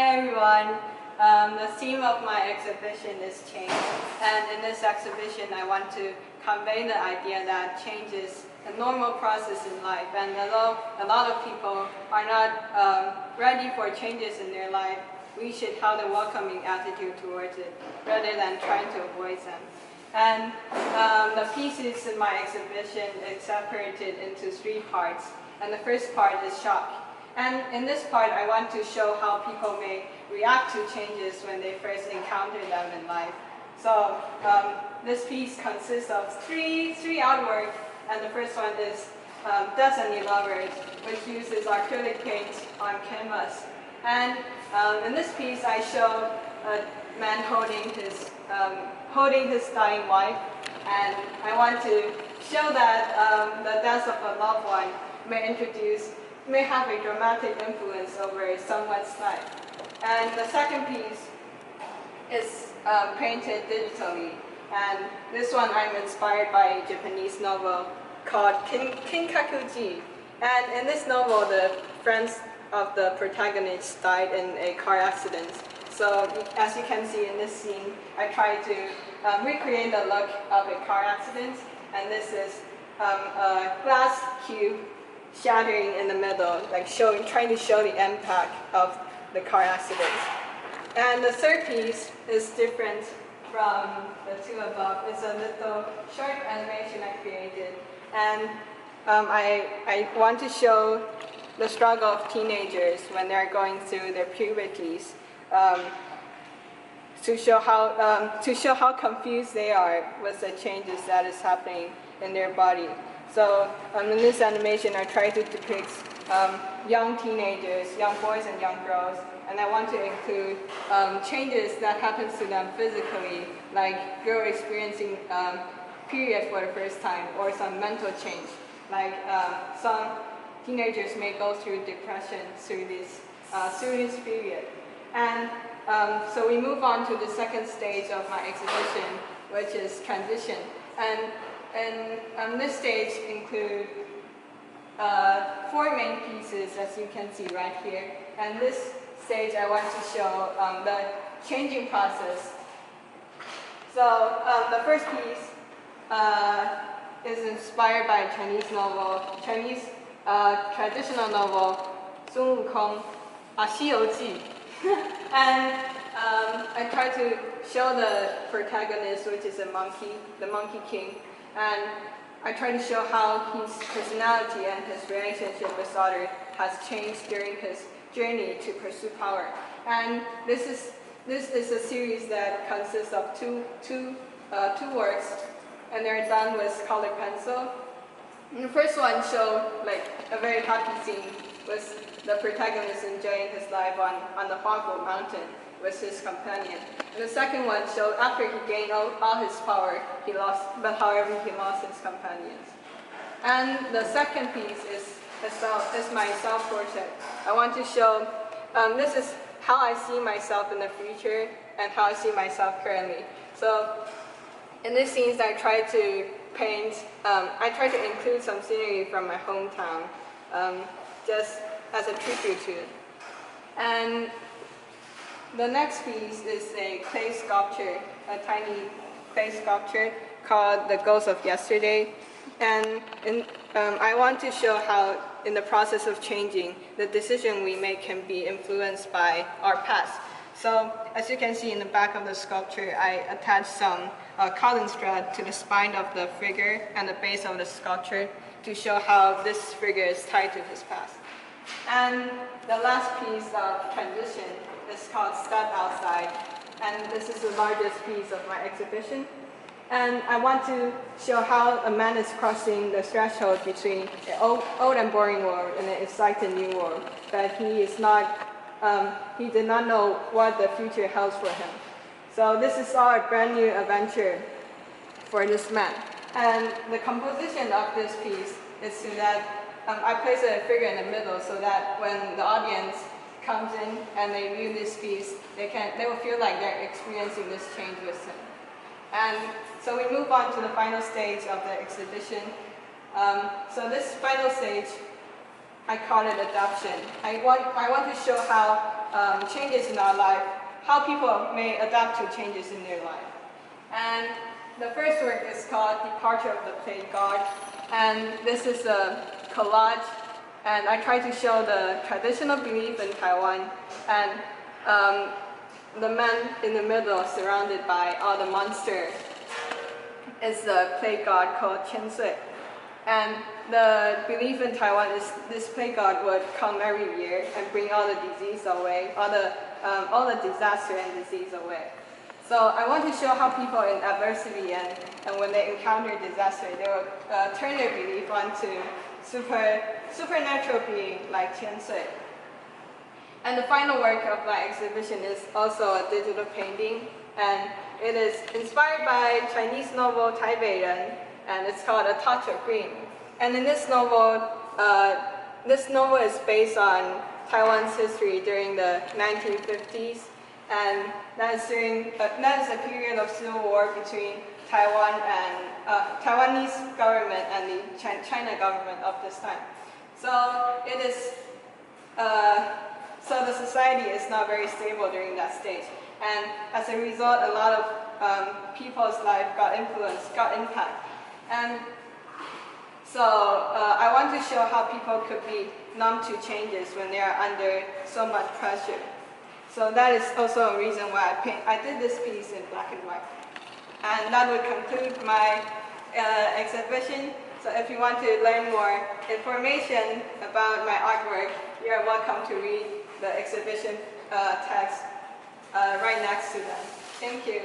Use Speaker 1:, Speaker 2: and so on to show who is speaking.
Speaker 1: Hi everyone. The theme of my exhibition is change, and in this exhibition I want to convey the idea that change is a normal process in life, and although a lot of people are not ready for changes in their life, we should have a welcoming attitude towards it rather than trying to avoid them. And the pieces in my exhibition is separated into 3 parts, and the first part is shock. And in this part, I want to show how people may react to changes when they first encounter them in life. So this piece consists of three artwork, and the first one is Destiny Lovers, which uses acrylic paint on canvas. And in this piece, I show a man holding his dying wife, and I want to show that the death of a loved one may have a dramatic influence over someone's life. And the second piece is painted digitally, and this one I'm inspired by a Japanese novel called Kinkakuji. And in this novel, the friends of the protagonist died in a car accident. So as you can see in this scene, I try to recreate the look of a car accident, and this is a glass cube shattering in the middle, like trying to show the impact of the car accident. And the third piece is different from the 2 above. It's a little short animation I created, and I want to show the struggle of teenagers when they're going through their puberties, to show how confused they are with the changes that is happening in their body. So in this animation, I try to depict young teenagers, young boys and young girls, and I want to include changes that happens to them physically, like girl experiencing period for the first time, or some mental change, like some teenagers may go through depression through this period. And so we move on to the second stage of my exhibition, which is transition. And this stage includes 4 main pieces, as you can see right here. And this stage I want to show the changing process. So the first piece is inspired by a Chinese traditional novel, Sun Wukong, 西游记. And I try to show the protagonist, which is a monkey, the Monkey King, and I try to show how his personality and his relationship with others has changed during his journey to pursue power. And this is a series that consists of two works, and they're done with colored pencil. And the first one shows like a very happy scene with the protagonist enjoying his life on the Huagu mountain with his companion. And the second one showed after he gained all his power, however he lost his companions. And the second piece is my self-portrait. I want to show, this is how I see myself in the future and how I see myself currently. So in these scenes I try to paint, I try to include some scenery from my hometown, just as a tribute to it. And the next piece is a clay sculpture, a tiny clay sculpture called The Ghost of Yesterday. And I want to show how, in the process of changing, the decision we make can be influenced by our past. So, as you can see in the back of the sculpture, I attached some cotton strap to the spine of the figure and the base of the sculpture to show how this figure is tied to his past. And the last piece of transition is called Step Outside, and this is the largest piece of my exhibition. And I want to show how a man is crossing the threshold between an old and boring world and an exciting new world, that he did not know what the future holds for him. So this is our brand new adventure for this man. And the composition of this piece is so that I place a figure in the middle so that when the audience comes in and they view this piece, they will feel like they're experiencing this change with him. And so we move on to the final stage of the exhibition. So this final stage, I call it adoption. I want to show how changes in our life, how people may adapt to changes in their life. And the first work is called Departure of the Plague God, and this is a collage, and I try to show the traditional belief in Taiwan, and the man in the middle surrounded by all the monsters is the plague god called Qian Sui. And the belief in Taiwan is this plague god would come every year and bring all the disease away, all the disaster and disease away. So I want to show how people in adversity and when they encounter disaster, they will turn their belief onto supernatural being like Qian Sui. And the final work of my exhibition is also a digital painting, and it is inspired by Chinese novel Taipei Ren, and it's called A Touch of Green. And in this novel is based on Taiwan's history during the 1950s, and that is a period of civil war between Taiwan and Taiwanese government and the China government of this time. So it is. So the society is not very stable during that stage, and as a result, a lot of people's life got influenced, got impact. And so I want to show how people could be numb to changes when they are under so much pressure. So that is also a reason why I did this piece in black and white. And that would conclude my exhibition. So if you want to learn more information about my artwork, you are welcome to read the exhibition text right next to them. Thank you.